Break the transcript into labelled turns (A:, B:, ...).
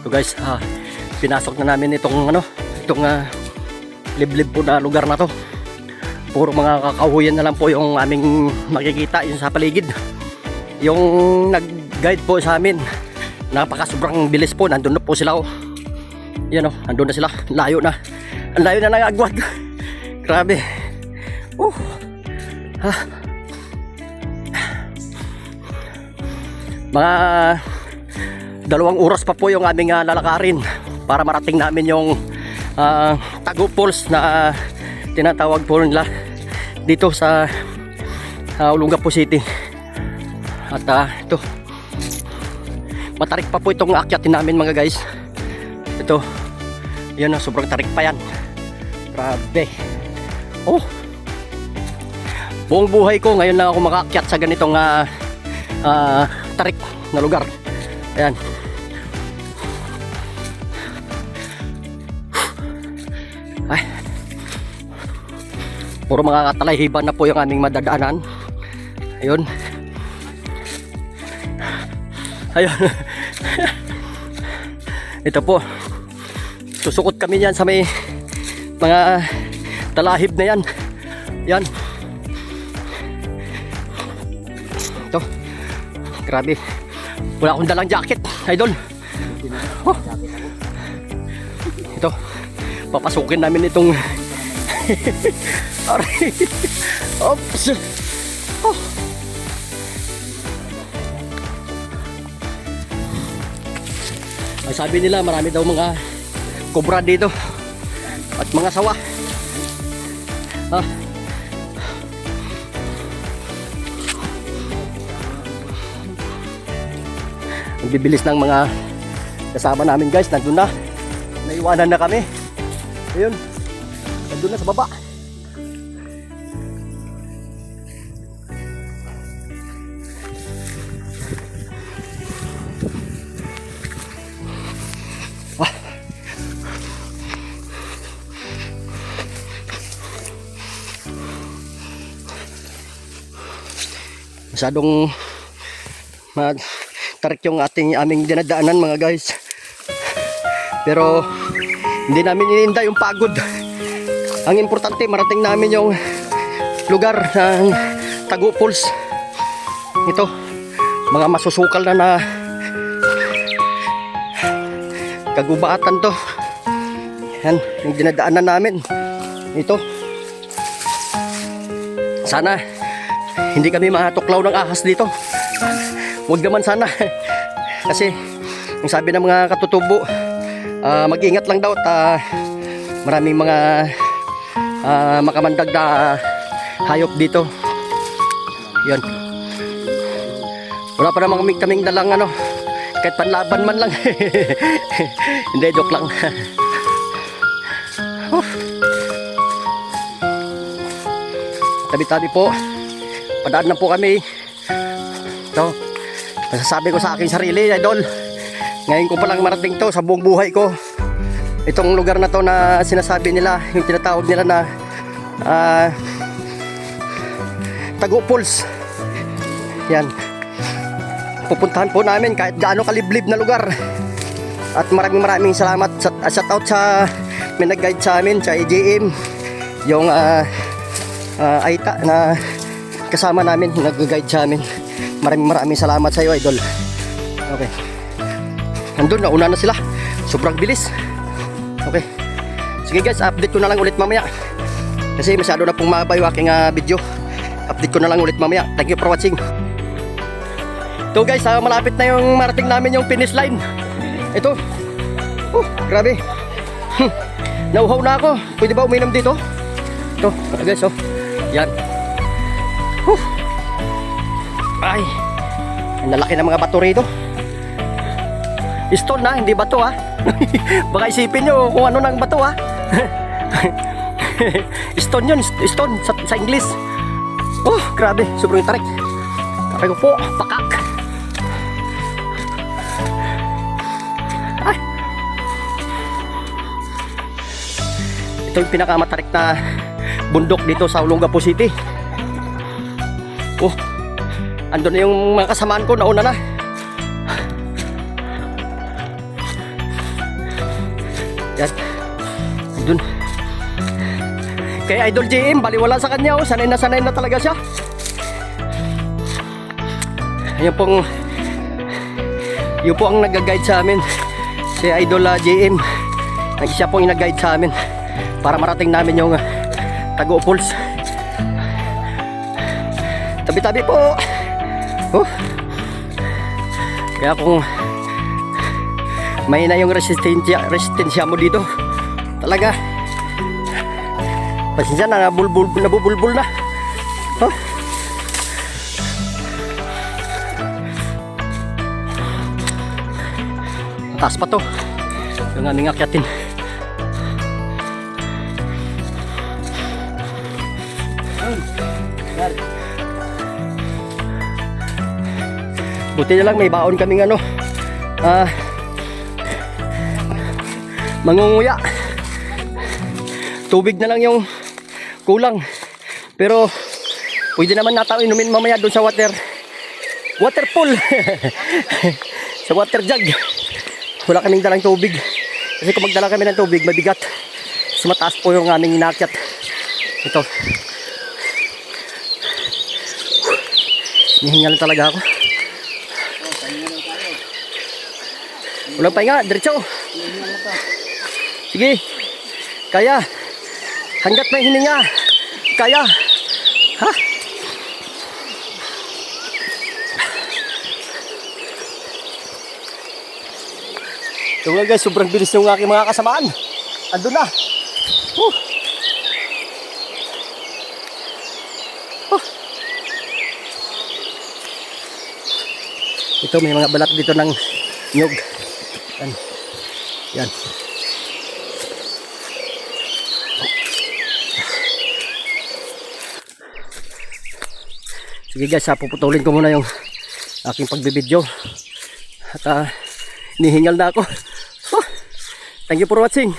A: So guys, pinasok na namin itong liblib po na lugar na to. Puro mga kakahuyan na lang po yung aming makikita yung sa paligid. Yung nag-guide po sa amin, napaka-sobrang bilis po, nandun na po sila. Yan nandun na sila, layo na. Ang layo na ng agwat. Grabe. Mga 2 oras pa po yung aming lalakarin para marating namin yung Tagup Falls na tinatawag po nila dito sa Olongapo City. At ito, matarik pa po itong akyatin namin mga guys. Ito, yan sobrang tarik pa yan. Grabe. Buong buhay ko ngayon lang ako makaakyat sa ganitong tarik na lugar. Ayan. Ay. Puro mga talahiban na po yung aming madadaanan. Ayun. Ayun. Ito po. Susukot kami yan sa may mga talahib na yan. Yan. Ito. Grabe. Wala akong dalang jacket, idol. Ito. Papasukin namin itong Oops. Ay, sabi nila marami daw mga kobra dito at mga sawa. Ang bibilis ng mga kasama namin guys, nandun na. Naiwanan na kami. Ayun, nandun na sa baba. Masyadong tarik yung aming dinadaanan mga guys. Pero hindi namin ininda yung pagod. Ang importante marating namin yung lugar ng Tagup Falls. Ito, mga masusukal na kagubatan to. Yan, yung dinadaanan namin. Ito. Sana hindi kami matuklaw ng ahas dito. Huwag naman sana. Kasi ang sabi ng mga katutubo, mag-ingat lang daw at maraming mga makamandag na hayop dito. Yun. Wala pa naman kaming dalang kahit panlaban man lang. Hindi, joke lang. Tabi-tabi po. Padaan na po kami. Ito, masasabi ko sa aking sarili, idol, ngayon ko palang marating to sa buong buhay ko. Itong lugar na to na sinasabi nila, yung tinatawag nila na Tagup Falls. Yan. Pupuntahan po namin kahit gaano kaliblib na lugar. At maraming salamat. Shout out sa may nag-guide sa amin, sa AJM, yung Aita na kasama namin, nag-guide sa amin. Maraming salamat sa iyo, idol. Okay. Nandun, nauna na sila. Sobrang bilis. Okay. Sige guys, update ko na lang ulit mamaya. Kasi masyado na pong mahaba yung aking video. Update ko na lang ulit mamaya. Thank you for watching. Ito guys, malapit na yung marating namin yung finish line. Ito. Grabe. Nauhaw na ako. Pwede ba uminom dito? Ito, guys, yan. Ay, ang lalaki ng mga bato rito. Stone na, hindi bato Baka isipin nyo kung ano ng bato Stone yun, stone sa English. Grabe, sobrang tarik. Sabi ko po, pakak. Ay. Ito yung pinakamatarik na bundok dito sa Olongapo City. Andun na yung mga kasamaan ko, nauna na. Yan. Dun. Kay Idol JM, baliwala sa kanya. Oh. Sanay na talaga siya. Yun po ang nag-guide sa amin. Si Idol JM. Siya po yung nag-guide sa amin para marating namin yung Taguo Falls. Tabi-tabi po. Kaya kung mahina yung resistensya mo dito, talaga pasensya na, nabubulbul na. Mataas pa to yung aming akyatin. Buti na lang may baon kaming mangunguya. Tubig na lang yung kulang, pero pwede naman nata inumin mamaya doon sa water pool. Sa water jug. Wala kaming dalang tubig kasi kung magdala kami ng tubig mabigat, mas mataas po yung aming inakyat. Ito, nihingal talaga ako. Walang pahinga, diretso. Sige, kaya. Hanggat may hininga, kaya. Ha? Ito nga guys, sobrang bilis ng aking mga kasamaan. Andun na. Ito, may mga balat dito ng nyug. Yan. Yan. Sige guys, puputulin ko muna yung aking pagbibideo. At nihingal na ako. Thank you for watching.